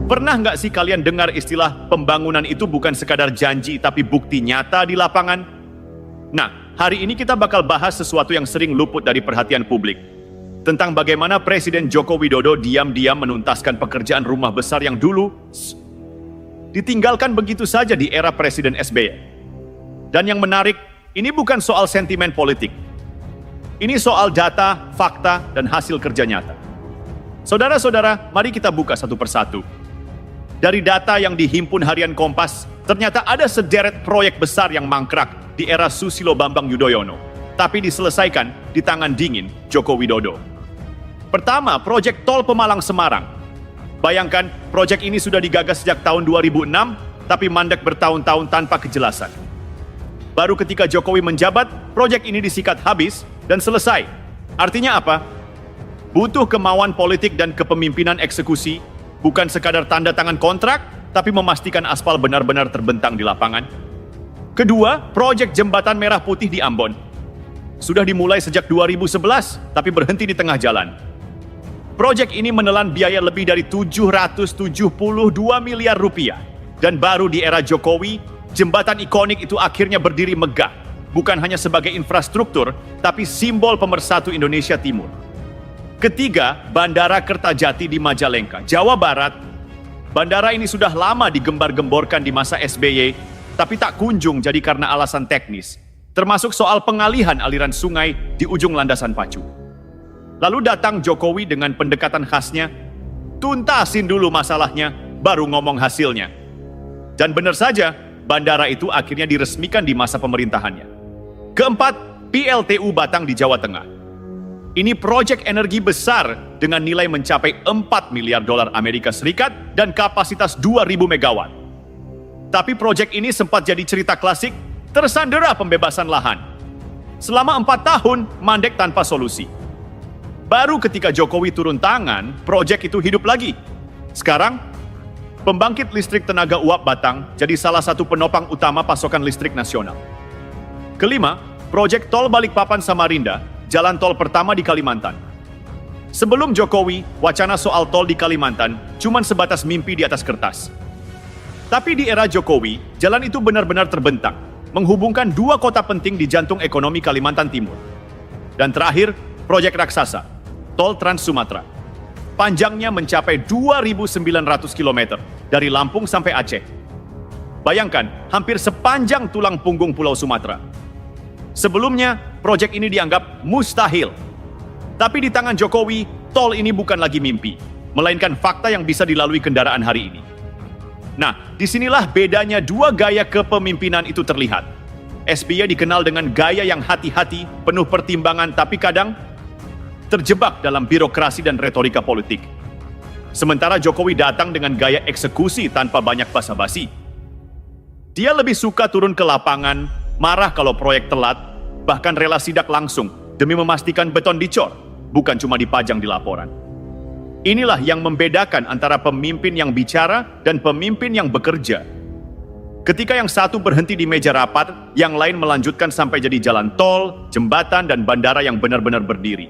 Pernah nggak sih kalian dengar istilah pembangunan itu bukan sekadar janji tapi bukti nyata di lapangan? Nah, hari ini kita bakal bahas sesuatu yang sering luput dari perhatian publik. Tentang bagaimana Presiden Joko Widodo diam-diam menuntaskan pekerjaan rumah besar yang dulu ditinggalkan begitu saja di era Presiden SBY. Dan yang menarik, ini bukan soal sentimen politik. Ini soal data, fakta, dan hasil kerja nyata. Saudara-saudara, mari kita buka satu persatu. Dari data yang dihimpun Harian Kompas, ternyata ada sederet proyek besar yang mangkrak di era Susilo Bambang Yudhoyono, tapi diselesaikan di tangan dingin Joko Widodo. Pertama, proyek tol Pemalang Semarang. Bayangkan, proyek ini sudah digagas sejak tahun 2006, tapi mandek bertahun-tahun tanpa kejelasan. Baru ketika Jokowi menjabat, proyek ini disikat habis dan selesai. Artinya apa? Butuh kemauan politik dan kepemimpinan eksekusi, bukan sekadar tanda tangan kontrak, tapi memastikan aspal benar-benar terbentang di lapangan. Kedua, proyek Jembatan Merah Putih di Ambon. Sudah dimulai sejak 2011, tapi berhenti di tengah jalan. Proyek ini menelan biaya lebih dari 772 miliar rupiah. Dan baru di era Jokowi, jembatan ikonik itu akhirnya berdiri megah. Bukan hanya sebagai infrastruktur, tapi simbol pemersatu Indonesia Timur. Ketiga, Bandara Kertajati di Majalengka, Jawa Barat. Bandara ini sudah lama digembar-gemborkan di masa SBY, tapi tak kunjung jadi karena alasan teknis, termasuk soal pengalihan aliran sungai di ujung landasan pacu. Lalu datang Jokowi dengan pendekatan khasnya, tuntasin dulu masalahnya, baru ngomong hasilnya. Dan benar saja, bandara itu akhirnya diresmikan di masa pemerintahannya. Keempat, PLTU Batang di Jawa Tengah. Ini proyek energi besar dengan nilai mencapai 4 miliar dolar Amerika Serikat dan kapasitas 2.000 megawatt. Tapi proyek ini sempat jadi cerita klasik, tersandera pembebasan lahan. Selama 4 tahun, mandek tanpa solusi. Baru ketika Jokowi turun tangan, proyek itu hidup lagi. Sekarang, pembangkit listrik tenaga uap Batang jadi salah satu penopang utama pasokan listrik nasional. Kelima, proyek tol Balikpapan Samarinda, jalan tol pertama di Kalimantan. Sebelum Jokowi, wacana soal tol di Kalimantan cuman sebatas mimpi di atas kertas. Tapi di era Jokowi, jalan itu benar-benar terbentang, menghubungkan dua kota penting di jantung ekonomi Kalimantan Timur. Dan terakhir, proyek raksasa, tol Trans Sumatera. Panjangnya mencapai 2.900 km dari Lampung sampai Aceh. Bayangkan, hampir sepanjang tulang punggung Pulau Sumatera. Sebelumnya, proyek ini dianggap mustahil. Tapi di tangan Jokowi, tol ini bukan lagi mimpi, melainkan fakta yang bisa dilalui kendaraan hari ini. Nah, disinilah bedanya dua gaya kepemimpinan itu terlihat. SBY dikenal dengan gaya yang hati-hati, penuh pertimbangan, tapi kadang terjebak dalam birokrasi dan retorika politik. Sementara Jokowi datang dengan gaya eksekusi tanpa banyak basa-basi. Dia lebih suka turun ke lapangan, marah kalau proyek telat, bahkan rela sidak langsung demi memastikan beton dicor, bukan cuma dipajang di laporan. Inilah yang membedakan antara pemimpin yang bicara dan pemimpin yang bekerja. Ketika yang satu berhenti di meja rapat, yang lain melanjutkan sampai jadi jalan tol, jembatan, dan bandara yang benar-benar berdiri.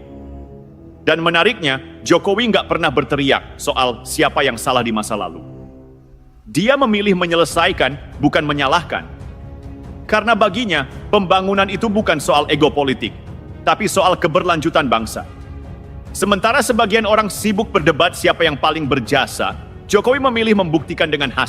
Dan menariknya, Jokowi nggak pernah berteriak soal siapa yang salah di masa lalu. Dia memilih menyelesaikan, bukan menyalahkan. Karena baginya, pembangunan itu bukan soal ego politik, tapi soal keberlanjutan bangsa. Sementara sebagian orang sibuk berdebat siapa yang paling berjasa, Jokowi memilih membuktikan dengan hasil.